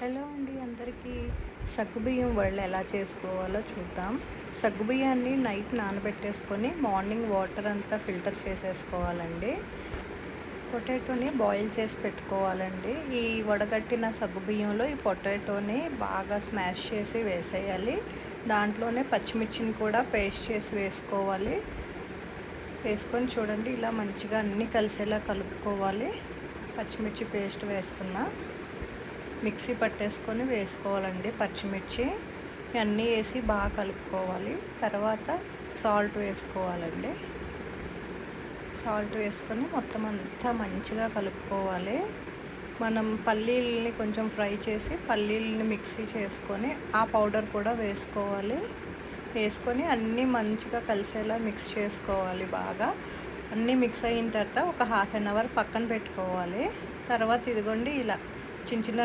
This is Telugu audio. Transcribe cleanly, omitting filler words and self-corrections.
హలో అండి అందరికీ. సగ్గుబియ్యం వడలు ఎలా చేసుకోవాలో చూద్దాం. సగ్గుబియ్యాన్ని నైట్ నానబెట్టేసుకొని మార్నింగ్ వాటర్ అంతా ఫిల్టర్ చేసేసుకోవాలండి. పొటాటోని బాయిల్ చేసి పెట్టుకోవాలండి. ఈ వడగట్టిన సగ్గుబియ్యంలో ఈ పొటాటోని బాగా స్మాష్ చేసి వేసేయాలి. దాంట్లోనే పచ్చిమిర్చిని కూడా పేస్ట్ చేసి వేసుకోవాలి. వేసుకొని చూడండి, ఇలా మంచిగా అన్నీ కలిసేలా కలుపుకోవాలి. పచ్చిమిర్చి పేస్ట్ వేస్తున్నా, మిక్సీ పట్టేసుకొని వేసుకోవాలండి. పచ్చిమిర్చి అన్నీ వేసి బాగా కలుపుకోవాలి. తర్వాత సాల్ట్ వేసుకోవాలండి. సాల్ట్ వేసుకొని మొత్తం అంతా మంచిగా కలుపుకోవాలి. మనం పల్లీలని కొంచెం ఫ్రై చేసి పల్లీలని మిక్సీ చేసుకొని ఆ పౌడర్ కూడా వేసుకోవాలి. వేసుకొని అన్నీ మంచిగా కలిసేలా మిక్స్ చేసుకోవాలి. బాగా అన్నీ మిక్స్ అయిన తర్వాత ఒక 1/2 అవర్ పక్కన పెట్టుకోవాలి. తర్వాత ఇదిగోండి, ఇలా చిన్న చిన్న